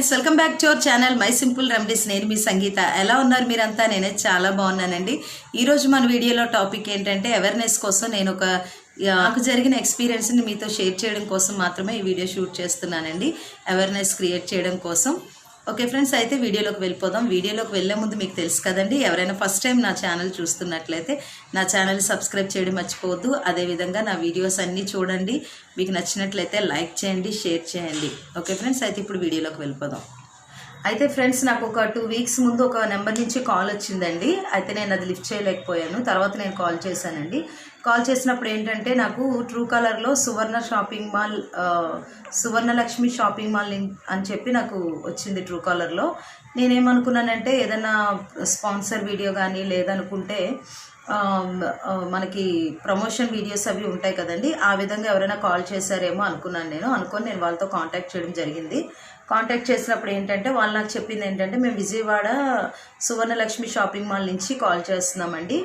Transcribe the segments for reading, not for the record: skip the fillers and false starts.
Friends, welcome back to our channel my simple remedies. నేను మీ సంగీత. ఎలా ఉన్నారు మీరంతా? నేనే చాలా బాగున్నానండి. ఈరోజు మన వీడియోలో టాపిక్ ఏంటంటే అవేర్నెస్ కోసం నేను నాకు జరిగిన ఎక్స్పీరియన్స్ని మీతో షేర్ చేయడం కోసం మాత్రమే ఈ వీడియో షూట్ చేస్తున్నానండి. అవేర్నెస్ క్రియేట్ చేయడం కోసం. ఓకే ఫ్రెండ్స్, అయితే వీడియోలోకి వెళ్ళిపోదాం. వీడియోలోకి వెళ్ళే ముందు మీకు తెలుసు కదండి, ఎవరైనా ఫస్ట్ టైం నా ఛానల్ చూస్తున్నట్లయితే నా ఛానల్ సబ్స్క్రైబ్ చేయడం మర్చిపోవద్దు. అదేవిధంగా నా వీడియోస్ అన్నీ చూడండి. మీకు నచ్చినట్లయితే లైక్ చేయండి, షేర్ చేయండి. ఓకే ఫ్రెండ్స్, అయితే ఇప్పుడు వీడియోలోకి వెళ్ళిపోదాం. అయితే ఫ్రెండ్స్, నాకు ఒక 2 వీక్స్ ముందు ఒక నెంబర్ నుంచి కాల్ వచ్చిందండి. అయితే నేను అది లిఫ్ట్ చేయలేకపోయాను. తర్వాత నేను కాల్ చేశానండి. కాల్ చేసినప్పుడు ఏంటంటే, నాకు ట్రూ కలర్లో సువర్ణలక్ష్మి షాపింగ్ మాల్ అని చెప్పి నాకు వచ్చింది ట్రూ కలర్లో. నేనేమనుకున్నానంటే, ఏదైనా స్పాన్సర్ వీడియో కానీ లేదనుకుంటే మనకి ప్రమోషన్ వీడియోస్ అవి ఉంటాయి కదండి, ఆ విధంగా ఎవరైనా కాల్ చేశారేమో అనుకున్నాను. నేను వాళ్ళతో కాంటాక్ట్ చేయడం జరిగింది. కాంటాక్ట్ చేసినప్పుడు ఏంటంటే, వాళ్ళు నాకు చెప్పింది ఏంటంటే, మేము విజయవాడ సువర్ణలక్ష్మి షాపింగ్ మాల్ నుంచి కాల్ చేస్తున్నామండి.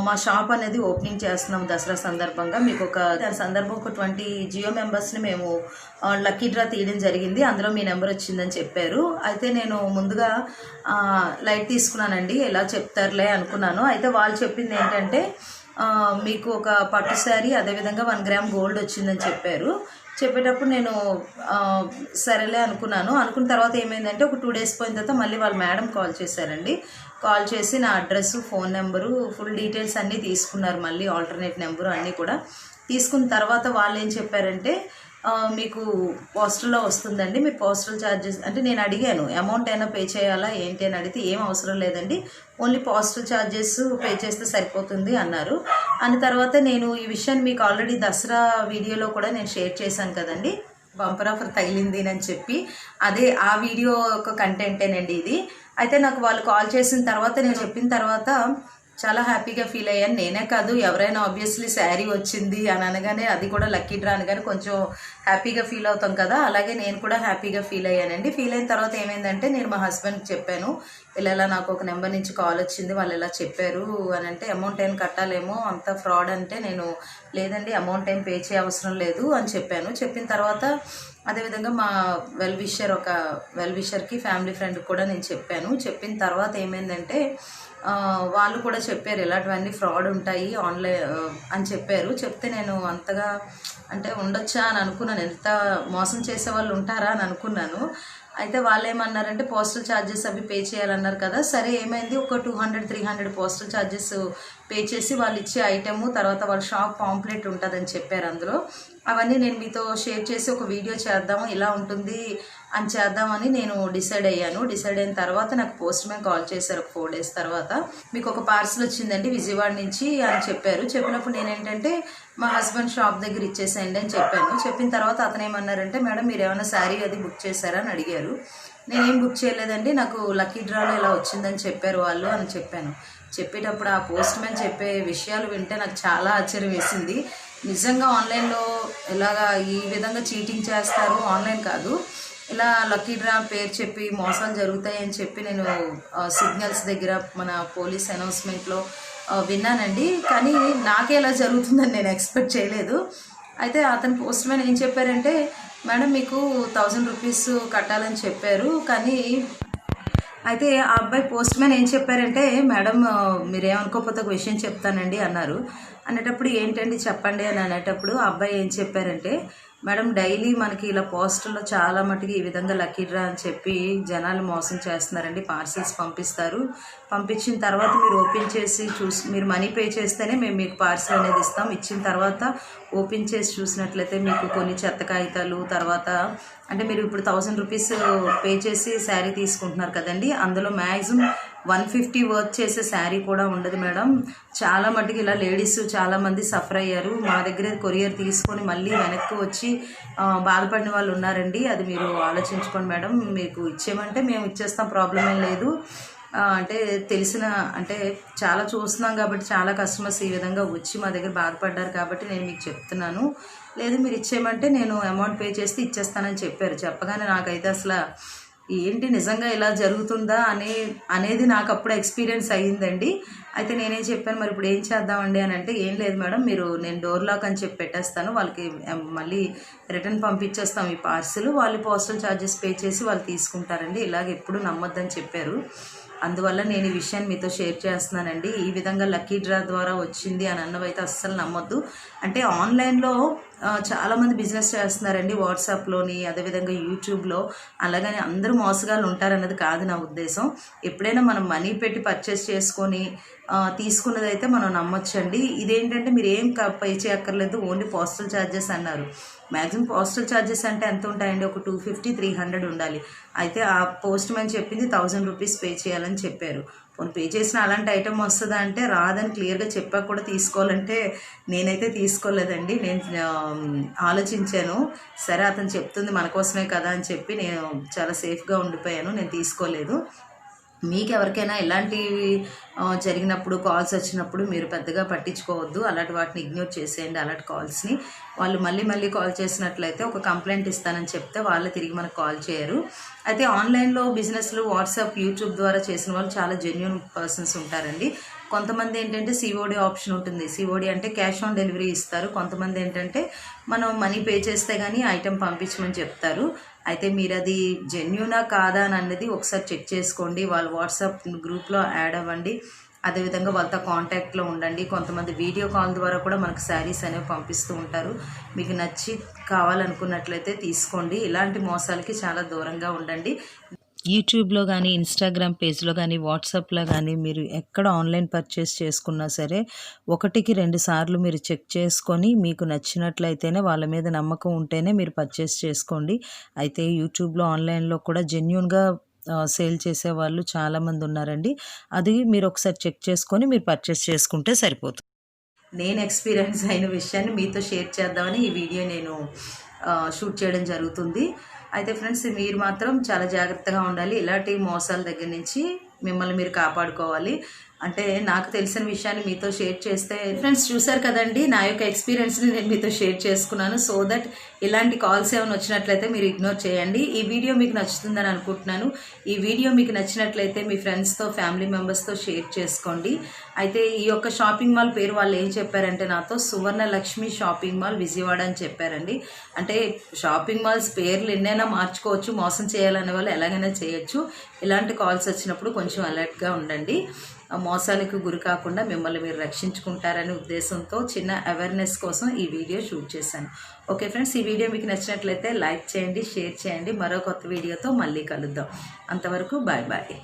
మా షాప్ అనేది ఓపెనింగ్ చేస్తున్నాం దసరా సందర్భంగా. మీకు దాని సందర్భం ఒక 20 జియో మెంబర్స్ని మేము లక్కీ డ్రా తీయడం జరిగింది. అందులో మీ నెంబర్ వచ్చిందని చెప్పారు. అయితే నేను ముందుగా లైట్ తీసుకున్నానండి, ఎలా చెప్తారులే అనుకున్నాను. అయితే వాళ్ళు చెప్పింది ఏంటంటే, మీకు ఒక పట్టు శారీ, అదేవిధంగా 1 గ్రామ్ గోల్డ్ వచ్చిందని చెప్పారు. చెప్పేటప్పుడు నేను సరేలే అనుకున్న తర్వాత ఏమైందంటే, ఒక 2 డేస్ పోయిన తర్వాత మళ్ళీ వాళ్ళ మేడం కాల్ చేశారండి. కాల్ చేసి నా address, phone number, full details అన్నీ తీసుకున్నారు. మళ్ళీ ఆల్టర్నేట్ నెంబరు అన్నీ కూడా తీసుకున్న తర్వాత వాళ్ళు ఏం చెప్పారంటే, మీకు పోస్టల్లో వస్తుందండి, మీరు పోస్టల్ ఛార్జెస్ అంటే, నేను అడిగాను అమౌంట్ అయినా పే చేయాలా ఏంటి అని అడిగితే, ఏం అవసరం లేదండి, ఓన్లీ పోస్టల్ ఛార్జెస్ పే చేస్తే సరిపోతుంది అన్నారు. అని తర్వాత నేను ఈ విషయాన్ని మీకు ఆల్రెడీ దసరా వీడియోలో కూడా నేను షేర్ చేశాను కదండి, బంపర్ ఆఫర్ తగిలింది అని చెప్పి. అదే ఆ వీడియో ఒక కంటెంటేనండి ఇది. అయితే నాకు వాళ్ళు కాల్ చేసిన తర్వాత, నేను చెప్పిన తర్వాత చాలా హ్యాపీగా ఫీల్ అయ్యాను. నేనే కాదు, ఎవరైనా ఆబ్వియస్లీ శారీ వచ్చింది అని అనగానే, అది కూడా లక్కీ డ్రా అనగానే కొంచెం హ్యాపీగా ఫీల్ అవుతాం కదా, అలాగే నేను కూడా హ్యాపీగా ఫీల్ అయ్యానండి. ఫీల్ అయిన తర్వాత ఏమైందంటే, నేను మా హస్బెండ్కి చెప్పాను, ఇలా నాకు ఒక నెంబర్ నుంచి కాల్ వచ్చింది, వాళ్ళు ఇలా చెప్పారు అని అంటే, అమౌంట్ ఏం కట్టాలేమో, అంత ఫ్రాడ్ అంటే, నేను లేదండి అమౌంట్ ఏం పే చేయ అవసరం లేదు అని చెప్పాను. చెప్పిన తర్వాత అదేవిధంగా మా వెల్ విషర్కి ఫ్యామిలీ ఫ్రెండ్కి కూడా నేను చెప్పాను. చెప్పిన తర్వాత ఏమైందంటే, వాళ్ళు కూడా చెప్పారు ఇలాంటివన్నీ ఫ్రాడ్ ఉంటాయి ఆన్లైన్ అని చెప్పారు. చెప్తే నేను అంతగా అంటే ఉండొచ్చా అని అనుకున్నాను, ఎంత మోసం చేసే వాళ్ళు ఉంటారా అని అనుకున్నాను. అయితే వాళ్ళు ఏమన్నారంటే, పోస్టల్ ఛార్జెస్ అవి పే చేయాలన్నారు కదా. సరే, ఏమైంది, ఒక 200-300 పోస్టల్ ఛార్జెస్ పే చేసి వాళ్ళు ఇచ్చే ఐటెము, తర్వాత వాళ్ళ షాప్ పాంప్లెట్ ఉంటుందని చెప్పారు. అందులో అవన్నీ నేను మీతో షేర్ చేసి ఒక వీడియో చేద్దాము, ఇలా ఉంటుంది అని చేద్దామని నేను డిసైడ్ అయిన తర్వాత నాకు పోస్ట్ మ్యాన్ కాల్ చేశారు. ఒక 4 డేస్ తర్వాత, మీకు ఒక పార్సల్ వచ్చిందండి విజయవాడ నుంచి అని చెప్పారు. చెప్పినప్పుడు నేనేంటంటే, మా హస్బెండ్ షాప్ దగ్గర ఇచ్చేసేయండి అని చెప్పాను. చెప్పిన తర్వాత అతను ఏమన్నారంటే, మేడం మీరు ఏమైనా శారీ అది బుక్ చేశారా అని అడిగారు. నేనేం బుక్ చేయలేదండి, నాకు లక్కీ డ్రాలో ఇలా వచ్చిందని చెప్పారు వాళ్ళు అని చెప్పాను. చెప్పేటప్పుడు ఆ పోస్ట్ మ్యాన్ చెప్పే విషయాలు వింటే నాకు చాలా ఆశ్చర్యం వేసింది. నిజంగా ఆన్లైన్లో ఇలాగా ఈ విధంగా చీటింగ్ చేస్తారు, ఆన్లైన్ కాదు, ఇలా లక్కీ డ్రా పేరు చెప్పి మోసాలు జరుగుతాయని చెప్పి నేను సిగ్నల్స్ దగ్గర మన పోలీస్ అనౌన్స్మెంట్లో విన్నానండి. కానీ నాకే ఇలా జరుగుతుందని నేను ఎక్స్పెక్ట్ చేయలేదు. అయితే అతను పోస్ట్ మ్యాన్ ఏం చెప్పారంటే, మేడం మీకు 1000 రూపీస్ కట్టాలని చెప్పారు. కానీ అయితే ఆ అబ్బాయి పోస్ట్ మ్యాన్ ఏం చెప్పారంటే, మేడం మీరేమనుకోకపోతే ఒక విషయం చెప్తానండి అన్నారు. అనేటప్పుడు ఏంటండి చెప్పండి అని అనేటప్పుడు ఆ అబ్బాయి ఏం చెప్పారంటే, మేడం డైలీ మనకి ఇలా పోస్టుల్లో చాలా మటుకు ఈ విధంగా లక్కీ డ్రా అని చెప్పి జనాలు మోసం చేస్తున్నారండి. పార్సిల్స్ పంపిస్తారు, పంపించిన తర్వాత మీరు ఓపెన్ చేసి మీరు మనీ పే చేస్తేనే మేము మీకు పార్సిల్ అనేది ఇస్తాం. ఇచ్చిన తర్వాత ఓపెన్ చేసి చూసినట్లయితే మీకు కొన్ని చెత్త కాగితాలు, తర్వాత అంటే మీరు ఇప్పుడు 1000 రూపీస్ పే చేసి శారీ తీసుకుంటున్నారు కదండి, అందులో మ్యాక్సిమం 150 వర్త్ చేసే శారీ కూడా ఉండదు మేడం. చాలా మటుకు ఇలా లేడీస్ చాలామంది సఫర్ అయ్యారు. మా దగ్గర కొరియర్ తీసుకొని మళ్ళీ వెనక్కి వచ్చి బాధపడిన వాళ్ళు ఉన్నారండి. అది మీరు ఆలోచించుకోండి మేడం. మీకు ఇచ్చేయమంటే మేము ఇచ్చేస్తాం, ప్రాబ్లం ఏం లేదు. అంటే అంటే చాలా చూస్తున్నాం కాబట్టి, చాలా కస్టమర్స్ ఈ విధంగా వచ్చి మా దగ్గర బాధపడ్డారు కాబట్టి నేను మీకు చెప్తున్నాను. లేదు మీరు ఇచ్చేయమంటే నేను అమౌంట్ పే చేస్తే ఇచ్చేస్తానని చెప్పారు. చెప్పగానే నాకైతే అసలు ఏంటి నిజంగా ఇలా జరుగుతుందా అనేది నాకు అప్పుడు ఎక్స్పీరియన్స్ అయ్యిందండి. అయితే నేనేం చెప్పాను, మరి ఇప్పుడు ఏం చేద్దామండి అని అంటే, ఏం లేదు మేడం, నేను డోర్ లాక్ అని చెప్పి పెట్టేస్తాను, వాళ్ళకి మళ్ళీ రిటర్న్ పంపించేస్తాం ఈ పార్సిల్, వాళ్ళు పోస్టల్ ఛార్జెస్ పే చేసి వాళ్ళు తీసుకుంటారండి, ఇలాగ ఎప్పుడు నమ్మొద్దని చెప్పారు. అందువల్ల నేను ఈ విషయాన్ని మీతో షేర్ చేస్తున్నానండి. ఈ విధంగా లక్కీ డ్రా ద్వారా వచ్చింది అని అన్నవైతే అస్సలు నమ్మొద్దు. అంటే ఆన్లైన్లో చాలామంది బిజినెస్ చేస్తున్నారండి, వాట్సాప్లోని, అదేవిధంగా యూట్యూబ్లో. అలాగని అందరూ మోసగాళ్ళు ఉంటారన్నది కాదు నా ఉద్దేశం. ఎప్పుడైనా మనం మనీ పెట్టి పర్చేస్ చేసుకొని తీసుకున్నదైతే మనం నమ్మొచ్చండి. ఇదేంటంటే మీరు ఏం పే చేయక్కర్లేదు, ఓన్లీ పోస్టల్ ఛార్జెస్ అన్నారు. మ్యాక్సిమం పోస్టల్ ఛార్జెస్ అంటే ఎంత ఉంటాయండి, ఒక 250-300 ఉండాలి. అయితే ఆ పోస్ట్ మ్యాన్ చెప్పింది 1000 రూపీస్ పే చేయాలని చెప్పారు. పోనీ పే చేసిన అలాంటి ఐటమ్ వస్తుందా అంటే రాదని క్లియర్గా చెప్పాక కూడా తీసుకోవాలంటే నేనైతే తీసుకోలేదండి. నేను ఆలోచించాను, సరే అతను చెప్తుంది మన కోసమే కదా అని చెప్పి నేను చాలా సేఫ్గా ఉండిపోయాను, నేను తీసుకోలేదు. మీకు ఎవరికైనా ఇలాంటివి జరిగినప్పుడు, కాల్స్ వచ్చినప్పుడు మీరు పెద్దగా పట్టించుకోవద్దు, అలాంటి వాటిని ఇగ్నోర్ చేసేయండి. అలాంటి కాల్స్ని వాళ్ళు మళ్ళీ కాల్ చేసినట్లయితే ఒక కంప్లైంట్ ఇస్తానని చెప్తే వాళ్ళు తిరిగి మనకు కాల్ చేయరు. అయితే ఆన్లైన్లో బిజినెస్లు వాట్సాప్, యూట్యూబ్ ద్వారా చేసిన వాళ్ళు చాలా జెన్యూన్ పర్సన్స్ ఉంటారండి. కొంతమంది ఏంటంటే సిఓడి ఆప్షన్ ఉంటుంది, సిఓడి అంటే క్యాష్ ఆన్ డెలివరీ ఇస్తారు. కొంతమంది ఏంటంటే మనం మనీ పే చేస్తే కానీ ఐటెం పంపించమని చెప్తారు. అయితే మీరు అది జెన్యూనా కాదా అని అన్నది ఒకసారి చెక్ చేసుకోండి. వాళ్ళ వాట్సాప్ గ్రూప్లో యాడ్ అవ్వండి, అదేవిధంగా వాళ్ళతో కాంటాక్ట్లో ఉండండి. కొంతమంది వీడియో కాల్ ద్వారా కూడా మనకు శారీస్ అనేవి పంపిస్తూ ఉంటారు. మీకు నచ్చి కావాలనుకున్నట్లయితే తీసుకోండి. ఇలాంటి మోసాలకి చాలా దూరంగా ఉండండి. యూట్యూబ్లో కానీ, ఇన్స్టాగ్రామ్ పేజ్లో కానీ, వాట్సాప్లో కానీ మీరు ఎక్కడ ఆన్లైన్ పర్చేస్ చేసుకున్నా సరే 1-2 సార్లు మీరు చెక్ చేసుకొని మీకు నచ్చినట్లయితేనే, వాళ్ళ మీద నమ్మకం ఉంటేనే మీరు పర్చేస్ చేసుకోండి. అయితే యూట్యూబ్లో, ఆన్లైన్లో కూడా జెన్యూన్గా సేల్ చేసేవాళ్ళు చాలామంది ఉన్నారండి. అది మీరు ఒకసారి చెక్ చేసుకొని మీరు పర్చేస్ చేసుకుంటే సరిపోతుంది. నేను ఎక్స్పీరియన్స్ అయిన విషయాన్ని మీతో షేర్ చేద్దామని ఈ వీడియో నేను షూట్ చేయడం జరుగుతుంది. అయితే ఫ్రెండ్స్, మీరు మాత్రం చాలా జాగ్రత్తగా ఉండాలి. ఇలాంటి మోసాల దగ్గర నుంచి మిమ్మల్ని మీరు కాపాడుకోవాలి. అంటే నాకు తెలిసిన విషయాన్ని మీతో షేర్ చేస్తే, ఫ్రెండ్స్ చూసారు కదండి, నా యొక్క ఎక్స్పీరియన్స్ని నేను మీతో షేర్ చేసుకున్నాను. సో దట్ ఇలాంటి కాల్స్ ఏమైనా వచ్చినట్లయితే మీరు ఇగ్నోర్ చేయండి. ఈ వీడియో మీకు నచ్చుతుందని అనుకుంటున్నాను. ఈ వీడియో మీకు నచ్చినట్లయితే మీ ఫ్రెండ్స్తో, ఫ్యామిలీ మెంబర్స్తో షేర్ చేసుకోండి. అయితే ఈ యొక్క షాపింగ్ మాల్ పేరు వాళ్ళు ఏం చెప్పారంటే నాతో, సువర్ణలక్ష్మి షాపింగ్ మాల్ విజయవాడ అని చెప్పారండి. అంటే షాపింగ్ మాల్స్ పేర్లు ఎన్నైనా మార్చుకోవచ్చు, మోసం చేయాలనే వాళ్ళు ఎలాగైనా చేయొచ్చు. ఇలాంటి కాల్స్ వచ్చినప్పుడు కొంచెం అలర్ట్గా ఉండండి. మోసాలకు గురి కాకుండా మిమ్మల్ని మీరు రక్షించుకుంటారనే ఉద్దేశంతో చిన్న అవేర్నెస్ కోసం ఈ వీడియో షూట్ చేశాను. ఓకే ఫ్రెండ్స్, ఈ వీడియో మీకు నచ్చినట్లయితే లైక్ చేయండి, షేర్ చేయండి. మరో కొత్త వీడియోతో మళ్ళీ కలుద్దాం. అంతవరకు బాయ్ బాయ్.